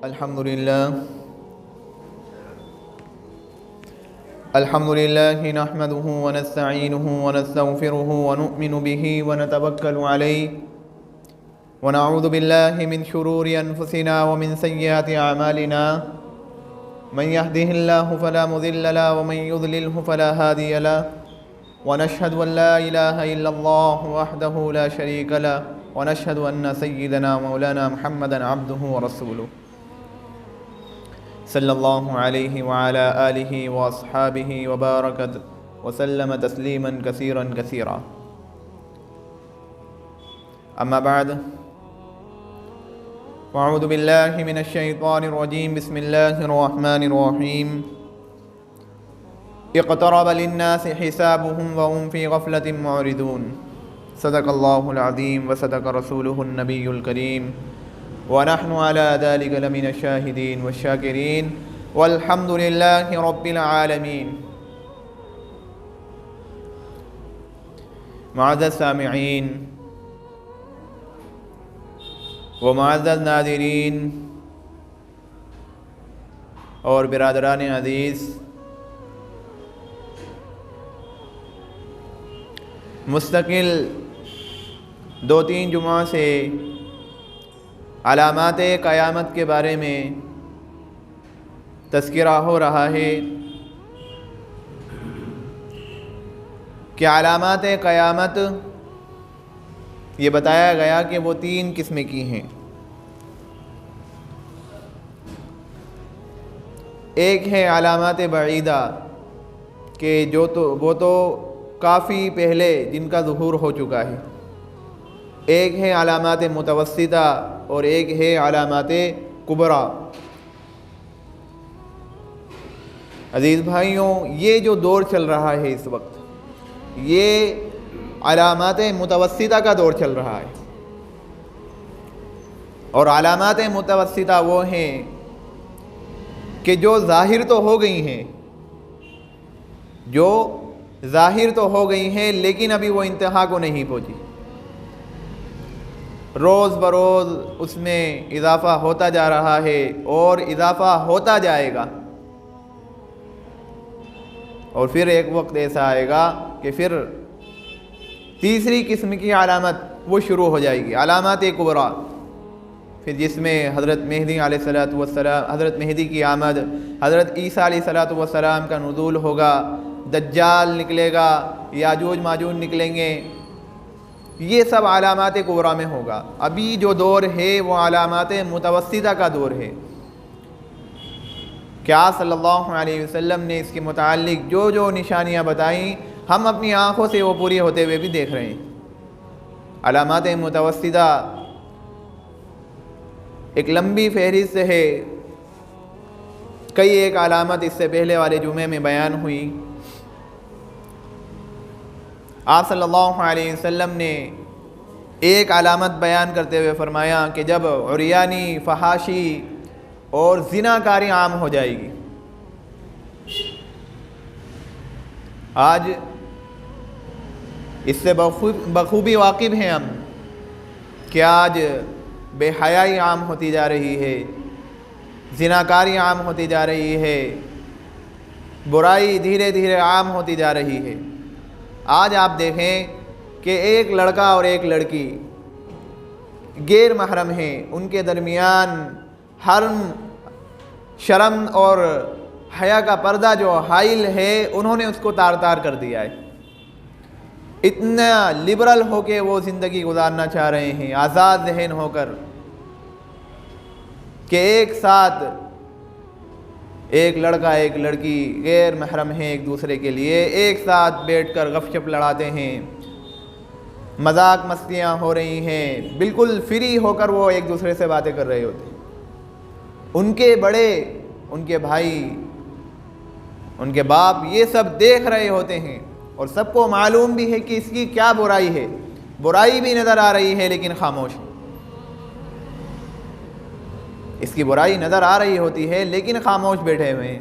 الحمد لله نحمده ونستعينه ونستغفره ونؤمن به ونتوكل عليه ونعوذ بالله من شرور أنفسنا ومن سيئات أعمالنا من يهده الله فلا مضل له ومن يضلله فلا هادي له ونشهد أن لا إله إلا الله وحده لا شريك له ونشهد أن سيدنا مولانا محمدا عبده ورسوله صلی اللہ علیہ وعلى آلہ واصحابہ وبارک وسلم تسلیما کثیرا کثیرا اما بعد واعوذ باللہ من الشیطان الرجیم بسم اللہ الرحمن الرحیم اقترب للناس حسابهم وهم في غفلة معرضون صدق اللہ العظیم وصدق رسولہ النبی الکریم ونحن على ذلك لمن الشاهدين والشاكرين والحمد لله رب العالمين. معزز سامعین ومعزز ناظرین اور برادران عزیز، مستقل 2-3 جمعہ سے علامات قیامت کے بارے میں تذکرہ ہو رہا ہے کہ علامات قیامت یہ بتایا گیا کہ وہ 3 قسم کی ہیں۔ ایک ہے علامات بعیدہ کہ وہ تو کافی پہلے جن کا ظہور ہو چکا ہے، ایک ہے علامات متوسطہ اور ایک ہے علامات کبریٰ۔ عزیز بھائیوں، یہ جو دور چل رہا ہے اس وقت، یہ علامات متوسطہ کا دور چل رہا ہے، اور علامات متوسطہ وہ ہیں کہ جو ظاہر تو ہو گئی ہیں لیکن ابھی وہ انتہا کو نہیں پہنچی، روز بروز اس میں اضافہ ہوتا جا رہا ہے اور اضافہ ہوتا جائے گا، اور پھر ایک وقت ایسا آئے گا کہ پھر تیسری قسم کی علامت وہ شروع ہو جائے گی، علامات کبریٰ، پھر جس میں حضرت مہدی علیہ السلام، حضرت مہدی کی آمد، حضرت عیسیٰ علیہ السلام کا نزول ہوگا، دجال نکلے گا، یاجوج ماجوج نکلیں گے، یہ سب علامات کبریٰ میں ہوگا۔ ابھی جو دور ہے وہ علامات متوسطہ کا دور ہے۔ کیا صلی اللہ علیہ وسلم نے اس کے متعلق جو نشانیاں بتائیں، ہم اپنی آنکھوں سے وہ پوری ہوتے ہوئے بھی دیکھ رہے ہیں۔ علامات متوسطہ ایک لمبی فہرست ہے، ایک علامت اس سے پہلے والے جمعے میں بیان ہوئی۔ آپ صلی اللہ علیہ وسلم نے ایک علامت بیان کرتے ہوئے فرمایا کہ جب عریانی، فحاشی اور زناکاری عام ہو جائے گی۔ آج اس سے بخوبی واقف ہیں ہم کہ آج بے حیائی عام ہوتی جا رہی ہے، زناکاری عام ہوتی جا رہی ہے، برائی دھیرے دھیرے عام ہوتی جا رہی ہے۔ آج آپ دیکھیں کہ ایک لڑکا اور ایک لڑکی غیر محرم ہیں، ان کے درمیان حرم، شرم اور حیا کا پردہ جو حائل ہے، انہوں نے اس کو تار تار کر دیا ہے۔ اتنا لبرل ہو کے وہ زندگی گزارنا چاہ رہے ہیں، آزاد ذہن ہو کر، کہ ایک ساتھ ایک لڑکا ایک لڑکی غیر محرم ہیں ایک دوسرے کے لیے، ایک ساتھ بیٹھ کر گپ شپ لڑاتے ہیں، مذاق مستیاں ہو رہی ہیں، بالکل فری ہو کر وہ ایک دوسرے سے باتیں کر رہے ہوتے ہیں۔ ان کے بڑے، ان کے بھائی، ان کے باپ یہ سب دیکھ رہے ہوتے ہیں، اور سب کو معلوم بھی ہے کہ اس کی کیا برائی ہے، برائی بھی نظر آ رہی ہے لیکن خاموش، اس کی برائی نظر آ رہی ہوتی ہے لیکن خاموش بیٹھے ہوئے ہیں۔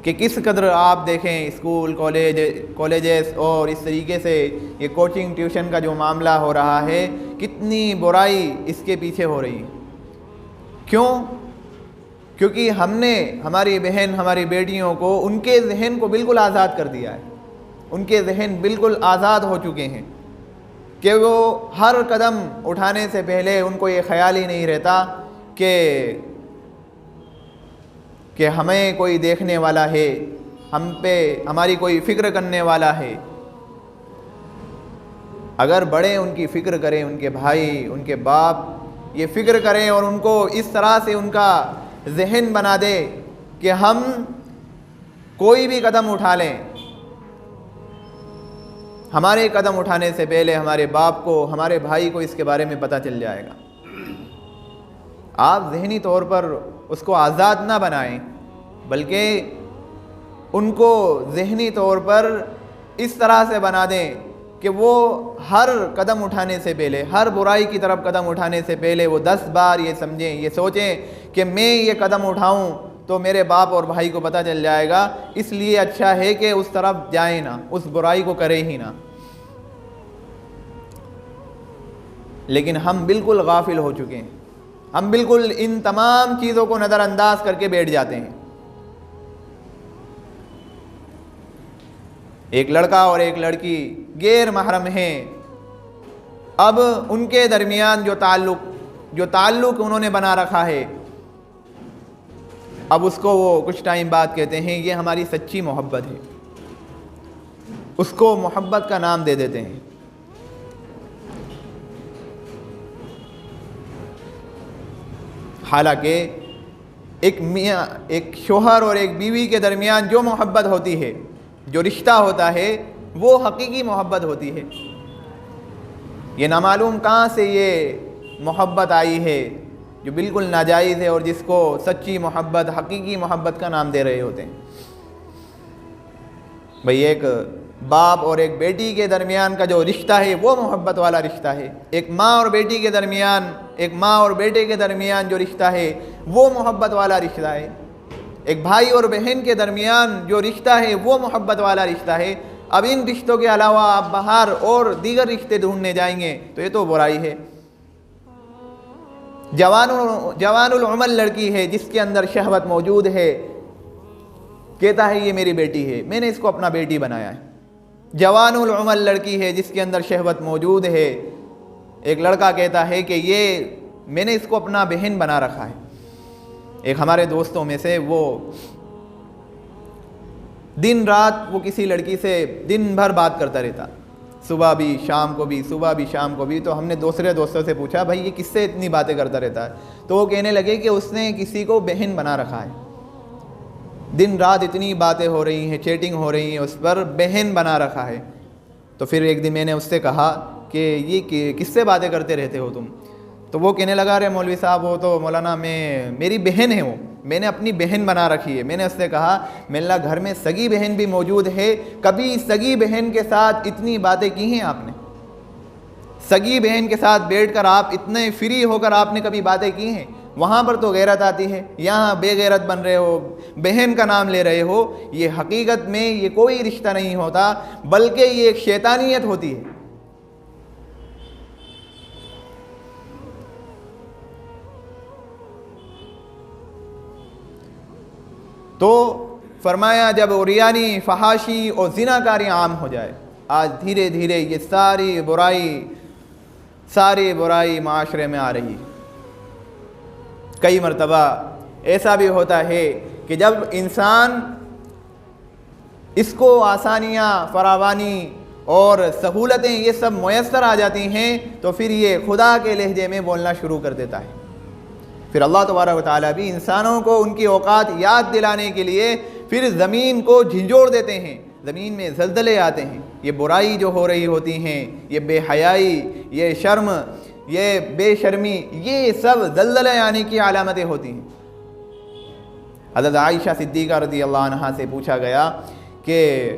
کہ کس قدر آپ دیکھیں اسکول کالجز اور اس طریقے سے یہ کوچنگ ٹیوشن کا جو معاملہ ہو رہا ہے، کتنی برائی اس کے پیچھے ہو رہی ہے۔ کیوں؟ کیونکہ ہم نے ہماری بہن ہماری بیٹیوں کو ان کے ذہن کو بالکل آزاد کر دیا ہے، ان کے ذہن بالکل آزاد ہو چکے ہیں کہ وہ ہر قدم اٹھانے سے پہلے ان کو یہ خیال ہی نہیں رہتا کہ ہمیں کوئی دیکھنے والا ہے، ہم پہ ہماری کوئی فکر کرنے والا ہے۔ اگر بڑے ان کی فکر کریں، ان کے بھائی ان کے باپ یہ فکر کریں اور ان کو اس طرح سے ان کا ذہن بنا دے کہ ہم کوئی بھی قدم اٹھا لیں، ہمارے قدم اٹھانے سے پہلے ہمارے باپ کو ہمارے بھائی کو اس کے بارے میں پتہ چل جائے گا۔ آپ ذہنی طور پر اس کو آزاد نہ بنائیں، بلکہ ان کو ذہنی طور پر اس طرح سے بنا دیں کہ وہ ہر قدم اٹھانے سے پہلے، ہر برائی کی طرف قدم اٹھانے سے پہلے وہ 10 بار یہ سمجھیں، یہ سوچیں کہ میں یہ قدم اٹھاؤں تو میرے باپ اور بھائی کو پتہ چل جائے گا، اس لیے اچھا ہے کہ اس طرف جائیں نہ، اس برائی کو کریں ہی نہ۔ لیکن ہم بالکل غافل ہو چکے ہیں، ہم بالکل ان تمام چیزوں کو نظر انداز کر کے بیٹھ جاتے ہیں۔ ایک لڑکا اور ایک لڑکی غیر محرم ہیں، اب ان کے درمیان جو تعلق انہوں نے بنا رکھا ہے، اب اس کو وہ کچھ ٹائم بعد کہتے ہیں یہ ہماری سچی محبت ہے، اس کو محبت کا نام دے دیتے ہیں۔ حالانکہ ایک شوہر اور ایک بیوی کے درمیان جو محبت ہوتی ہے، جو رشتہ ہوتا ہے، وہ حقیقی محبت ہوتی ہے۔ یہ نامعلوم کہاں سے یہ محبت آئی ہے جو بالکل ناجائز ہے اور جس کو سچی محبت، حقیقی محبت کا نام دے رہے ہوتے ہیں۔ بھئی ایک باپ اور ایک بیٹی کے درمیان کا جو رشتہ ہے وہ محبت والا رشتہ ہے، ایک ماں اور بیٹی کے درمیان، ایک ماں اور بیٹے کے درمیان جو رشتہ ہے وہ محبت والا رشتہ ہے، ایک بھائی اور بہن کے درمیان جو رشتہ ہے وہ محبت والا رشتہ ہے۔ اب ان رشتوں کے علاوہ آپ باہر اور دیگر رشتے ڈھونڈنے جائیں گے تو یہ تو برائی ہے۔ جوان العمر لڑکی ہے جس کے اندر شہوت موجود ہے، کہتا ہے یہ میری بیٹی ہے، میں نے اس کو اپنا بیٹی بنایا ہے۔ جوان العمر لڑکی ہے جس کے اندر شہوت موجود ہے، ایک لڑکا کہتا ہے کہ یہ میں نے اس کو اپنا بہن بنا رکھا ہے۔ ایک ہمارے دوستوں میں سے وہ دن رات وہ کسی لڑکی سے دن بھر بات کرتا رہتا، صبح بھی شام کو بھی، صبح بھی شام کو بھی۔ تو ہم نے دوسرے دوستوں سے پوچھا بھائی یہ کس سے اتنی باتیں کرتا رہتا ہے؟ تو وہ کہنے لگے کہ اس نے کسی کو بہن بنا رکھا ہے، دن رات اتنی باتیں ہو رہی ہیں، چیٹنگ ہو رہی ہیں، اس پر بہن بنا رکھا ہے۔ تو پھر ایک دن میں نے اس سے کہا کہ یہ کس سے باتیں کرتے رہتے ہو تم؟ تو وہ کہنے لگا ارے مولوی صاحب وہ تو مولانا میری بہن ہے، وہ میں نے اپنی بہن بنا رکھی ہے۔ میں نے اس سے کہا میرا گھر میں سگی بہن بھی موجود ہے، کبھی سگی بہن کے ساتھ اتنی باتیں کی ہیں آپ نے؟ سگی بہن کے ساتھ بیٹھ کر آپ اتنے فری ہو کر آپ نے کبھی باتیں کی ہیں؟ وہاں پر تو غیرت آتی ہے، یہاں بے غیرت بن رہے ہو، بہن کا نام لے رہے ہو۔ یہ حقیقت میں یہ کوئی رشتہ نہیں ہوتا، بلکہ یہ ایک شیطانیت ہوتی ہے۔ تو فرمایا جب عریانی، فحاشی اور زناکاری عام ہو جائے، آج دھیرے دھیرے یہ ساری برائی معاشرے میں آ رہی ہے۔ کئی مرتبہ ایسا بھی ہوتا ہے کہ جب انسان اس کو آسانیاں، فراوانی اور سہولتیں یہ سب میسر آ جاتی ہیں تو پھر یہ خدا کے لہجے میں بولنا شروع کر دیتا ہے۔ پھر اللہ تبارک و تعالیٰ بھی انسانوں کو ان کی اوقات یاد دلانے کے لیے پھر زمین کو جھنجھوڑ دیتے ہیں، زمین میں زلزلے آتے ہیں۔ یہ برائی جو ہو رہی ہوتی ہیں، یہ بے حیائی، یہ شرم، یہ بے شرمی، یہ سب زلزلے آنے کی علامتیں ہوتی ہیں۔ حضرت عائشہ صدیقہ رضی اللہ عنہا سے پوچھا گیا کہ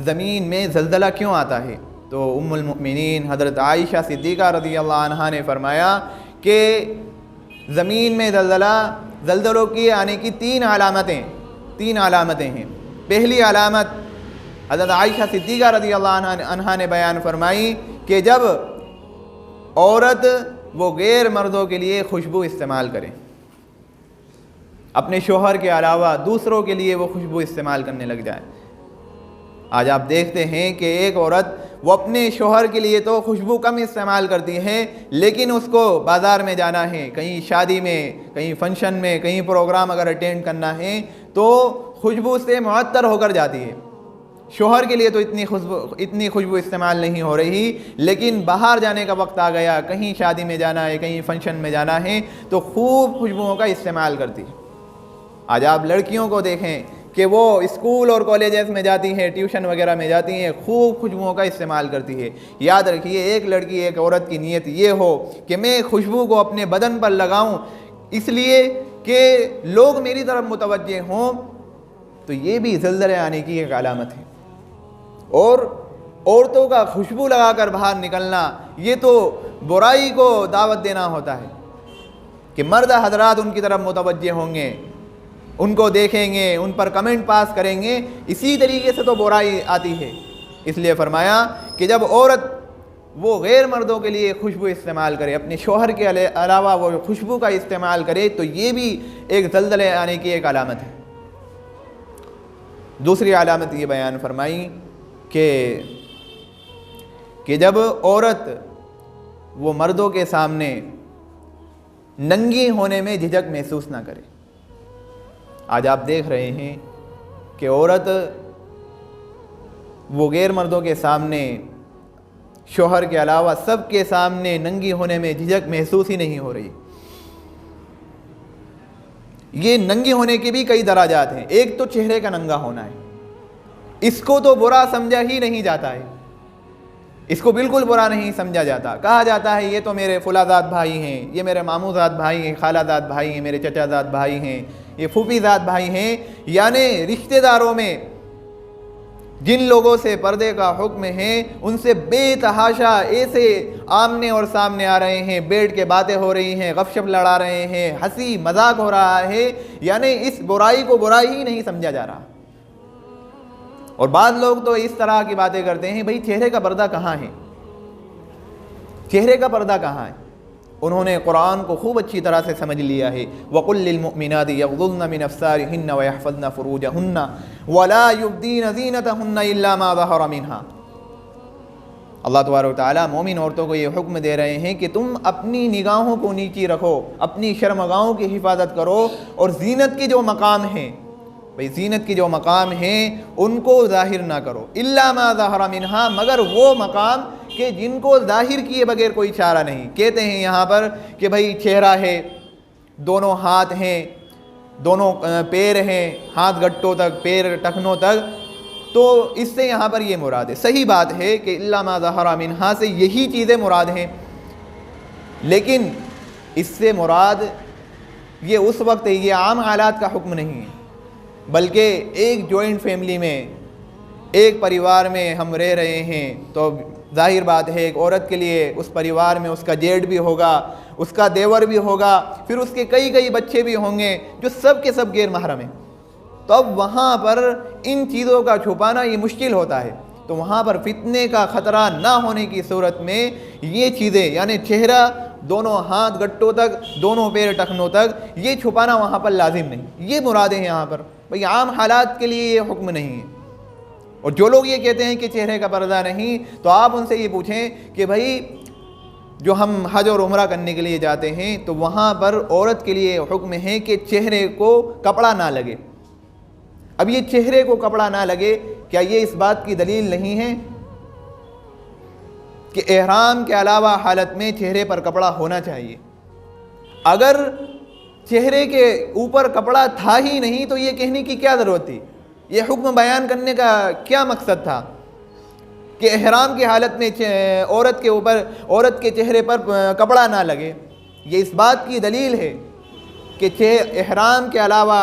زمین میں زلزلہ کیوں آتا ہے؟ تو ام المؤمنین حضرت عائشہ صدیقہ رضی اللہ عنہا نے فرمایا کہ زمین میں زلزلوں کی آنے کی تین علامتیں ہیں۔ پہلی علامت حضرت عائشہ صدیقہ رضی اللہ عنہا نے بیان فرمائی کہ جب عورت وہ غیر مردوں کے لیے خوشبو استعمال کرے، اپنے شوہر کے علاوہ دوسروں کے لیے وہ خوشبو استعمال کرنے لگ جائے۔ آج آپ دیکھتے ہیں کہ ایک عورت وہ اپنے شوہر کے لیے تو خوشبو کم استعمال کرتی ہے، لیکن اس کو بازار میں جانا ہے، کہیں شادی میں، کہیں فنکشن میں، کہیں پروگرام اگر اٹینڈ کرنا ہے تو خوشبو سے معطر ہو کر جاتی ہے۔ شوہر کے لیے تو اتنی خوشبو استعمال نہیں ہو رہی، لیکن باہر جانے کا وقت آ گیا، کہیں شادی میں جانا ہے، کہیں فنکشن میں جانا ہے تو خوب خوشبوؤں کا استعمال کرتی ہے۔ آج آپ لڑکیوں کو دیکھیں کہ وہ اسکول اور کالجز میں جاتی ہیں، ٹیوشن وغیرہ میں جاتی ہیں، خوب خوشبوؤں کا استعمال کرتی ہے۔ یاد رکھیے، ایک لڑکی، ایک عورت کی نیت یہ ہو کہ میں خوشبو کو اپنے بدن پر لگاؤں اس لیے کہ لوگ میری طرف متوجہ ہوں، تو یہ بھی زلزلے آنے کی ایک علامت ہے۔ اور عورتوں کا خوشبو لگا کر باہر نکلنا، یہ تو برائی کو دعوت دینا ہوتا ہے کہ مرد حضرات ان کی طرف متوجہ ہوں گے، ان کو دیکھیں گے، ان پر کمنٹ پاس کریں گے، اسی طریقے سے تو برائی آتی ہے۔ اس لیے فرمایا کہ جب عورت وہ غیر مردوں کے لیے خوشبو استعمال کرے، اپنے شوہر کے علاوہ وہ خوشبو کا استعمال کرے، تو یہ بھی ایک زلزلے آنے کی ایک علامت ہے۔ دوسری علامت یہ بیان فرمائی کہ جب عورت وہ مردوں کے سامنے ننگی ہونے میں جھجک محسوس نہ کرے۔ آج آپ دیکھ رہے ہیں کہ عورت وہ غیر مردوں کے سامنے، شوہر کے علاوہ سب کے سامنے ننگی ہونے میں جھجک محسوس ہی نہیں ہو رہی۔ یہ ننگی ہونے کے بھی کئی درجات ہیں۔ ایک تو چہرے کا ننگا ہونا ہے، اس کو تو برا سمجھا ہی نہیں جاتا ہے، اس کو بالکل برا نہیں سمجھا جاتا۔ کہا جاتا ہے یہ تو میرے فلاں زاد بھائی ہیں، یہ میرے ماموں زاد بھائی ہیں، خالہ زاد بھائی ہیں، میرے چچا زاد بھائی ہیں، یہ پھوپھی زاد بھائی ہیں۔ یعنی رشتہ داروں میں جن لوگوں سے پردے کا حکم ہے، ان سے بے تحاشا ایسے آمنے اور سامنے آ رہے ہیں، بیٹھ کے باتیں ہو رہی ہیں، گپ شپ لڑا رہے ہیں، ہنسی مذاق ہو رہا ہے، یعنی اس برائی کو برائی ہی نہیں سمجھا جا رہا۔ اور بعض لوگ تو اس طرح کی باتیں کرتے ہیں، بھئی چہرے کا پردہ کہاں ہے؟ چہرے کا پردہ کہاں ہے؟ انہوں نے قرآن کو خوب اچھی طرح سے سمجھ لیا ہے۔ وَقُلْ لِلْمُؤْمِنَاتِ يَغْضُضْنَ مِنْ أَبْصَارِهِنَّ وَيَحْفَظْنَ فُرُوجَهُنَّ وَلَا يُبْدِينَ زِينَتَهُنَّ إِلَّا مَا ظَهَرَ مِنْهَا۔ اللہ تبارک و تعالیٰ مومن عورتوں کو یہ حکم دے رہے ہیں کہ تم اپنی نگاہوں کو نیچی رکھو، اپنی شرمگاہوں کی حفاظت کرو، اور زینت کے جو مقام ہیں، بھئی زینت کی جو مقام ہیں ان کو ظاہر نہ کرو، الا ما ظہر منہا، مگر وہ مقام کہ جن کو ظاہر کیے بغیر کوئی چارہ نہیں۔ کہتے ہیں یہاں پر کہ بھئی چہرہ ہے، دونوں ہاتھ ہیں، دونوں پیر ہیں، ہاتھ گٹوں تک، پیر ٹخنوں تک، تو اس سے یہاں پر یہ مراد ہے۔ صحیح بات ہے کہ الا ما ظہر منہا سے یہی چیزیں مراد ہیں، لیکن اس سے مراد یہ اس وقت ہے، یہ عام حالات کا حکم نہیں ہے، بلکہ ایک جوائنٹ فیملی میں، ایک پریوار میں ہم رہ رہے ہیں، تو ظاہر بات ہے ایک عورت کے لیے اس پریوار میں اس کا جیٹ بھی ہوگا، اس کا دیور بھی ہوگا، پھر اس کے کئی بچے بھی ہوں گے جو سب کے سب غیر محرم ہیں۔ تو اب وہاں پر ان چیزوں کا چھپانا یہ مشکل ہوتا ہے، تو وہاں پر فتنے کا خطرہ نہ ہونے کی صورت میں یہ چیزیں، یعنی چہرہ، دونوں ہاتھ گٹوں تک، دونوں پیر ٹخنوں تک، یہ چھپانا وہاں پر لازم نہیں، یہ مراد ہے یہاں پر۔ بھئی عام حالات کے لیے یہ حکم نہیں ہے۔ اور جو لوگ یہ کہتے ہیں کہ چہرے کا پردہ نہیں، تو آپ ان سے یہ پوچھیں کہ بھئی جو ہم حج اور عمرہ کرنے کے لیے جاتے ہیں تو وہاں پر عورت کے لیے حکم ہے کہ چہرے کو کپڑا نہ لگے۔ اب یہ چہرے کو کپڑا نہ لگے، کیا یہ اس بات کی دلیل نہیں ہے کہ احرام کے علاوہ حالت میں چہرے پر کپڑا ہونا چاہیے؟ اگر چہرے کے اوپر کپڑا تھا ہی نہیں تو یہ کہنے کی کیا ضرورت تھی؟ یہ حکم بیان کرنے کا کیا مقصد تھا کہ احرام کی حالت میں عورت کے چہرے پر کپڑا نہ لگے؟ یہ اس بات کی دلیل ہے کہ احرام کے علاوہ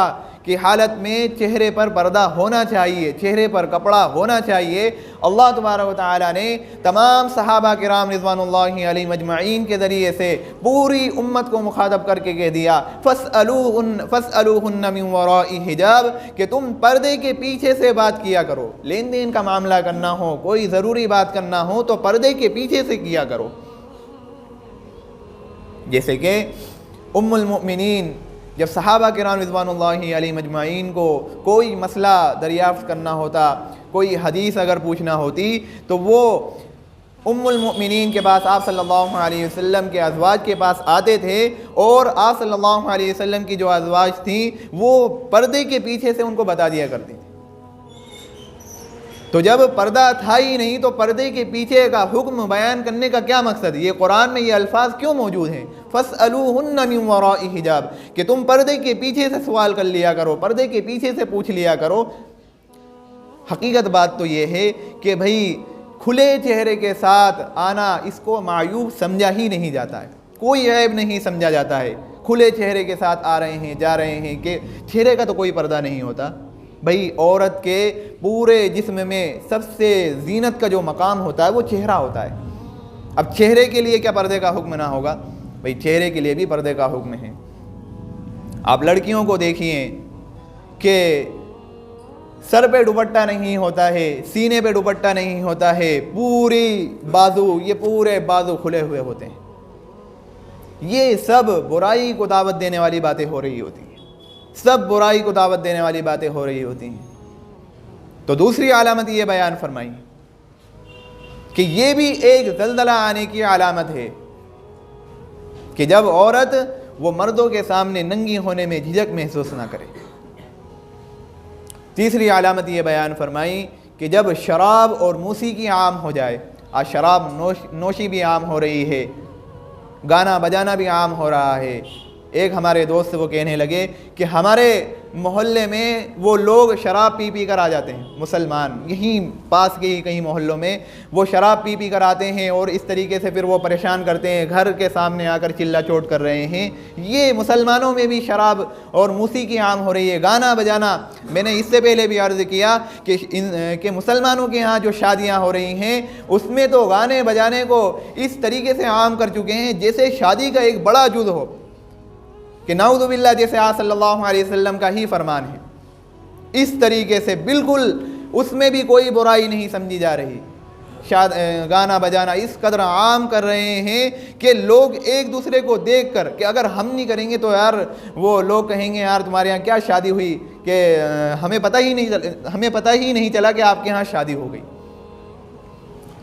کی حالت میں چہرے پر پردہ ہونا چاہیے، چہرے پر کپڑا ہونا چاہیے۔ اللہ تبارک و تعالیٰ نے تمام صحابہ کرام رضوان اللہ علیہم اجمعین کے ذریعے سے پوری امت کو مخاطب کر کے کہہ دیا فَاسْأَلُوهُنَّ مِنْ وَرَاءِ حجاب، کہ تم پردے کے پیچھے سے بات کیا کرو۔ لین دین کا معاملہ کرنا ہو، کوئی ضروری بات کرنا ہو تو پردے کے پیچھے سے کیا کرو۔ جیسے کہ ام المؤمنین جب صحابہ کرام رضوان اللہ علیہم اجمعین کو کوئی مسئلہ دریافت کرنا ہوتا، کوئی حدیث اگر پوچھنا ہوتی تو وہ ام المؤمنین کے پاس آپ صلی اللہ علیہ وسلم کے ازواج کے پاس آتے تھے، اور آپ صلی اللہ علیہ وسلم کی جو ازواج تھیں وہ پردے کے پیچھے سے ان کو بتا دیا کرتی تھی۔ تو جب پردہ تھا ہی نہیں تو پردے کے پیچھے کا حکم بیان کرنے کا کیا مقصد؟ یہ قرآن میں یہ الفاظ کیوں موجود ہیں؟ فَاسْأَلُوهُنَّ مِنْ وَرَاءِ حجاب، کہ تم پردے کے پیچھے سے سوال کر لیا کرو، پردے کے پیچھے سے پوچھ لیا کرو۔ حقیقت بات تو یہ ہے کہ بھئی کھلے چہرے کے ساتھ آنا اس کو معیوب سمجھا ہی نہیں جاتا ہے، کوئی عیب نہیں سمجھا جاتا ہے۔ کھلے چہرے کے ساتھ آ رہے ہیں جا رہے ہیں کہ چہرے کا تو کوئی پردہ نہیں ہوتا۔ بھئی عورت کے پورے جسم میں سب سے زینت کا جو مقام ہوتا ہے وہ چہرہ ہوتا ہے۔ اب چہرے کے لیے کیا پردے کا حکم نہ ہوگا؟ بھئی چہرے کے لیے بھی پردے کا حکم ہے۔ آپ لڑکیوں کو دیکھیے کہ سر پہ دوپٹہ نہیں ہوتا ہے، سینے پہ دوپٹہ نہیں ہوتا ہے، پوری بازو، یہ پورے بازو کھلے ہوئے ہوتے ہیں۔ یہ سب برائی کو دعوت دینے والی باتیں ہو رہی ہوتی ہیں، سب برائی کو دعوت دینے والی باتیں ہو رہی ہوتی ہیں۔ تو دوسری علامت یہ بیان فرمائی کہ یہ بھی ایک زلزلہ آنے کی علامت ہے کہ جب عورت وہ مردوں کے سامنے ننگی ہونے میں جھجک محسوس نہ کرے۔ تیسری علامت یہ بیان فرمائی کہ جب شراب اور موسیقی عام ہو جائے، آج شراب نوشی بھی عام ہو رہی ہے، گانا بجانا بھی عام ہو رہا ہے۔ ایک ہمارے دوست وہ کہنے لگے کہ ہمارے محلے میں وہ لوگ شراب پی کر آ جاتے ہیں، مسلمان یہیں پاس کے ہی کئی محلوں میں وہ شراب پی کر آتے ہیں، اور اس طریقے سے پھر وہ پریشان کرتے ہیں، گھر کے سامنے آ کر چلا چوٹ کر رہے ہیں۔ یہ مسلمانوں میں بھی شراب اور موسیقی عام ہو رہی ہے، گانا بجانا۔ میں نے اس سے پہلے بھی عرض کیا کہ مسلمانوں کے ہاں جو شادیاں ہو رہی ہیں اس میں تو گانے بجانے کو اس طریقے سے عام کر چکے ہیں جیسے شادی کا ایک بڑا جز ہو، کہ نعوذ باللہ جیسے آپ صلی اللہ علیہ وسلم کا ہی فرمان ہے۔ اس طریقے سے بالکل اس میں بھی کوئی برائی نہیں سمجھی جا رہی۔ گانا بجانا اس قدر عام کر رہے ہیں کہ لوگ ایک دوسرے کو دیکھ کر کہ اگر ہم نہیں کریں گے تو یار وہ لوگ کہیں گے یار تمہارے یہاں کیا شادی ہوئی کہ ہمیں پتہ ہی نہیں چلا کہ آپ کے ہاں شادی ہو گئی۔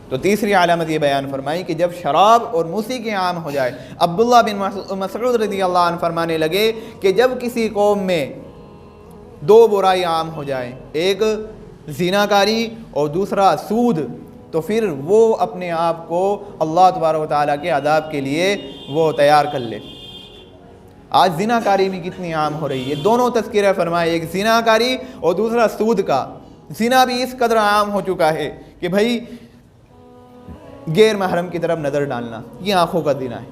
تو تیسری علامت یہ بیان فرمائی کہ جب شراب اور موسیقی عام ہو جائے۔ عبداللہ بن مسعود رضی اللہ عنہ فرمانے لگے کہ جب کسی قوم میں دو برائی عام ہو جائیں، ایک زیناکاری اور دوسرا سود، تو پھر وہ اپنے آپ کو اللہ تبارک و تعالیٰ کے عذاب کے لیے وہ تیار کر لے۔ آج زیناکاری بھی کتنی عام ہو رہی ہے، دونوں تذکرہ فرمائے، ایک زیناکاری اور دوسرا سود کا۔ زنا بھی اس قدر عام ہو چکا ہے کہ بھائی غیر محرم کی طرف نظر ڈالنا یہ آنکھوں کا زنا ہے۔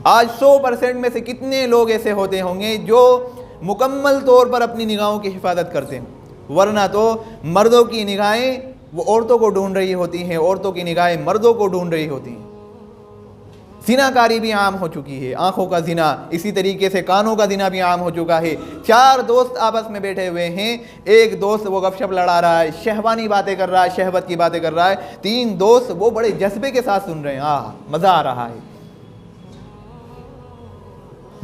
آج 100% میں سے کتنے لوگ ایسے ہوتے ہوں گے جو مکمل طور پر اپنی نگاہوں کی حفاظت کرتے ہیں، ورنہ تو مردوں کی نگاہیں وہ عورتوں کو ڈھونڈ رہی ہوتی ہیں، عورتوں کی نگاہیں مردوں کو ڈھونڈ رہی ہوتی ہیں۔ زناکاری بھی عام ہو چکی ہے، آنکھوں کا زنا، اسی طریقے سے کانوں کا زنا بھی عام ہو چکا ہے۔ 4 دوست آپس میں بیٹھے ہوئے ہیں، ایک دوست وہ گپ شپ لڑا رہا ہے، شہوانی باتیں کر رہا ہے، شہوت کی باتیں کر رہا ہے، 3 دوست وہ بڑے جذبے کے ساتھ سن رہے ہیں، مزہ آ رہا ہے۔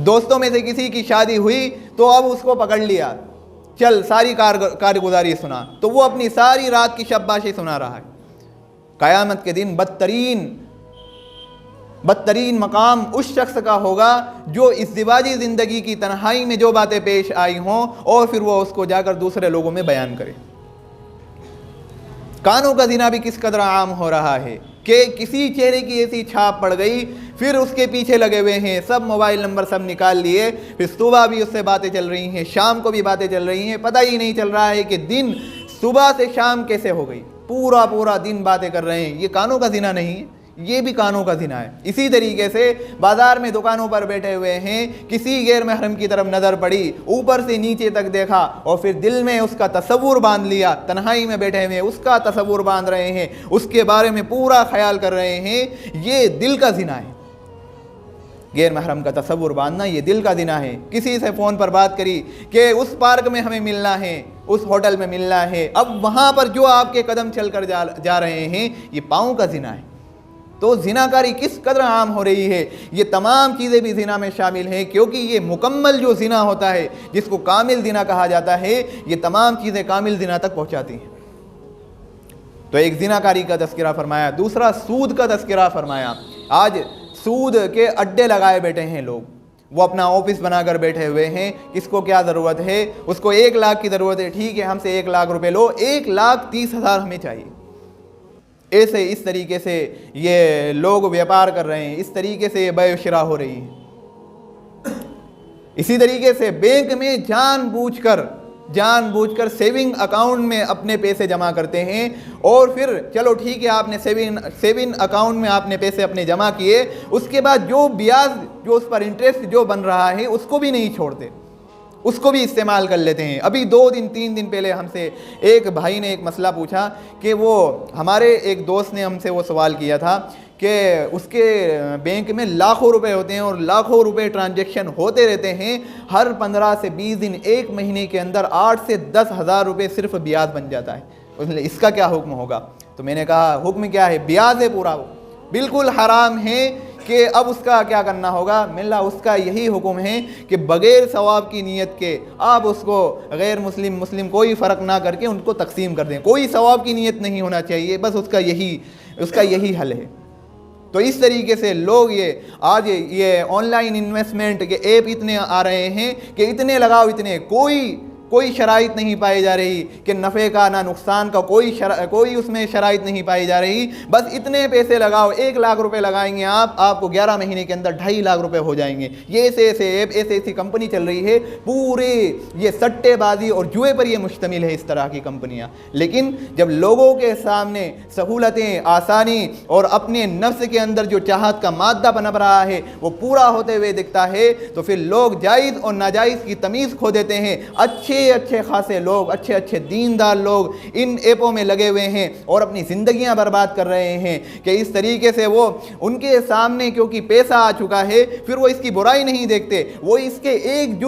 دوستوں میں سے کسی کی شادی ہوئی تو اب اس کو پکڑ لیا، چل ساری کارگزاری سنا، تو وہ اپنی ساری رات کی شاباشی سنا رہا ہے۔ قیامت کے دن بدترین مقام اس شخص کا ہوگا جو اس ازدواجی زندگی کی تنہائی میں جو باتیں پیش آئی ہوں اور پھر وہ اس کو جا کر دوسرے لوگوں میں بیان کرے۔ کانوں کا زنا بھی کس قدر عام ہو رہا ہے کہ کسی چہرے کی ایسی چھاپ پڑ گئی، پھر اس کے پیچھے لگے ہوئے ہیں، سب موبائل نمبر سب نکال لیے، پھر صبح بھی اس سے باتیں چل رہی ہیں، شام کو بھی باتیں چل رہی ہیں، پتہ ہی نہیں چل رہا ہے کہ دن صبح سے شام کیسے ہو گئی، پورا دن باتیں کر رہے ہیں۔ یہ کانوں کا زنا نہیں ہے، یہ بھی کانوں کا زنا ہے۔ اسی طریقے سے بازار میں دکانوں پر بیٹھے ہوئے ہیں، کسی غیر محرم کی طرف نظر پڑی، اوپر سے نیچے تک دیکھا اور پھر دل میں اس کا تصور باندھ لیا، تنہائی میں بیٹھے ہوئے اس کا تصور باندھ رہے ہیں، اس کے بارے میں پورا خیال کر رہے ہیں، یہ دل کا زنا ہے۔ غیر محرم کا تصور باندھنا یہ دل کا زنا ہے۔ کسی سے فون پر بات کری کہ اس پارک میں ہمیں ملنا ہے، اس ہوٹل میں ملنا ہے، اب وہاں پر جو آپ کے قدم چل کر جا رہے ہیں یہ پاؤں کا زنا ہے۔ تو زناکاری کس قدر عام ہو رہی ہے، یہ تمام چیزیں بھی زنا میں شامل ہیں، کیونکہ یہ مکمل جو زنا ہوتا ہے جس کو کامل زنا کہا جاتا ہے، یہ تمام چیزیں کامل زنا تک پہنچاتی ہیں۔ تو ایک زناکاری کا تذکرہ فرمایا، دوسرا سود کا تذکرہ فرمایا۔ آج سود کے اڈے لگائے بیٹھے ہیں لوگ، وہ اپنا آفس بنا کر بیٹھے ہوئے ہیں، کس کو کیا ضرورت ہے، اس کو 1 لاکھ کی ضرورت ہے، ٹھیک ہے ہم سے 1 لاکھ روپے لو، 1,30,000 ہمیں چاہیے۔ اس طریقے سے یہ لوگ ویپار کر رہے ہیں، اس طریقے سے یہ بیع و شراء ہو رہی ہے۔ اسی طریقے سے بینک میں جان بوجھ کر سیونگ اکاؤنٹ میں اپنے پیسے جمع کرتے ہیں، اور پھر چلو ٹھیک ہے آپ نے سیونگ اکاؤنٹ میں آپ نے پیسے اپنے جمع کیے، اس کے بعد جو بیاج جو اس پر انٹرسٹ جو بن رہا ہے اس کو بھی نہیں چھوڑتے، اس کو بھی استعمال کر لیتے ہیں۔ ابھی 2-3 دن پہلے ہم سے ایک بھائی نے ایک مسئلہ پوچھا کہ وہ ہمارے ایک دوست نے ہم سے وہ سوال کیا تھا کہ اس کے بینک میں لاکھوں روپے ہوتے ہیں اور لاکھوں روپے ٹرانزیکشن ہوتے رہتے ہیں، ہر 15 سے 20 دن 1 مہینے کے اندر 8 سے 10,000 روپے صرف بیاج بن جاتا ہے، اس کا کیا حکم ہوگا؟ تو میں نے کہا حکم کیا ہے؟ بیاج ہے پورا، وہ بالکل حرام ہے کہ اب اس کا کیا کرنا ہوگا؟ ملا اس کا یہی حکم ہے کہ بغیر ثواب کی نیت کے آپ اس کو غیر مسلم کوئی فرق نہ کر کے ان کو تقسیم کر دیں، کوئی ثواب کی نیت نہیں ہونا چاہیے، بس اس کا یہی حل ہے۔ تو اس طریقے سے لوگ آج یہ آن لائن انویسٹمنٹ کے ایپ اتنے آ رہے ہیں کہ اتنے لگاؤ، اتنے کوئی شرائط نہیں پائی جا رہی کہ نفع کا نہ نقصان کا، کوئی اس میں شرائط نہیں پائی جا رہی، بس اتنے پیسے لگاؤ، 1 لاکھ روپے لگائیں گے آپ کو 11 مہینے کے اندر 2.5 لاکھ روپے ہو جائیں گے۔ یہ ایسے ایپ ایسی کمپنی چل رہی ہے، پورے یہ سٹے بازی اور جوئے پر یہ مشتمل ہے اس طرح کی کمپنیاں۔ لیکن جب لوگوں کے سامنے سہولتیں، آسانی اور اپنے نفس کے اندر جو چاہت کا مادہ پنپ رہا ہے وہ پورا ہوتے ہوئے دکھتا ہے، تو پھر لوگ جائز اور ناجائز کی تمیز کھو دیتے ہیں۔ اچھے خاصے لوگ، اچھے دیندار لوگ ان ایپوں میں لگے ہوئے ہیں اور اپنی زندگیاں برباد کر رہے ہیں کہ اس طریقے سے وہ ان کے سامنے کیونکہ پیسہ آ چکا ہے، پھر وہ اس کی برائی نہیں دیکھتے، وہ اس کے ایک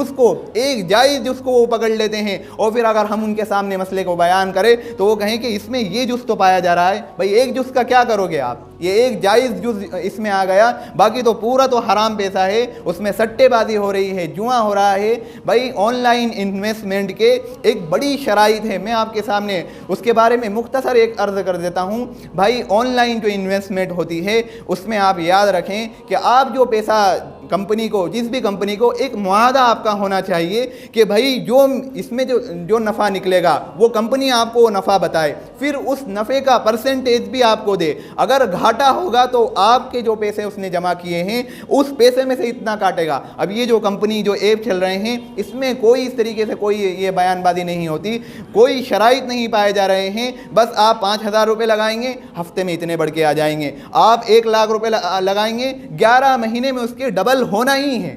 جائز جز کو وہ پکڑ لیتے ہیں، اور پھر اگر ہم ان کے سامنے مسئلے کو بیان کریں تو وہ کہیں کہ اس میں یہ جز تو پایا جا رہا ہے، بھائی ایک جز کا کیا کرو گے آپ؟ یہ ایک جائز جز اس میں آ گیا، باقی تو پورا تو حرام پیسہ ہے، اس میں سٹے بازی ہو رہی ہے، جوا ہو رہا ہے۔ بھائی آن لائن انویسٹمنٹ کے ایک بڑی شرائط ہے، میں آپ کے سامنے اس کے بارے میں مختصر ایک عرض کر دیتا ہوں۔ بھائی آن لائن جو انویسٹمنٹ ہوتی ہے اس میں آپ یاد رکھیں کہ آپ جو پیسہ کمپنی کو، جس بھی کمپنی کو، ایک معاہدہ آپ کا ہونا چاہیے کہ بھائی جو اس میں جو نفع نکلے گا وہ کمپنی آپ کو نفع بتائے، پھر اس نفع کا پرسنٹیج بھی آپ کو دے، اگر گھاٹا ہوگا تو آپ کے جو پیسے اس نے جمع کیے ہیں اس پیسے میں سے اتنا کاٹے گا۔ اب یہ جو کمپنی جو ایپ چل رہے ہیں اس میں کوئی اس طریقے سے کوئی یہ بیان بازی نہیں ہوتی، کوئی شرائط نہیں پائے جا رہے ہیں، بس آپ 5,000 روپے لگائیں گے ہفتے میں اتنے بڑھ کے آ جائیں گے، آپ 1 لاکھ روپے لگائیں گے 11 مہینے میں اس کے ڈبل ہونا ہی ہے۔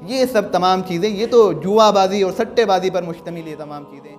یہ سب تمام چیزیں، یہ تو جوا بازی اور سٹے بازی پر مشتمل یہ تمام چیزیں ہیں۔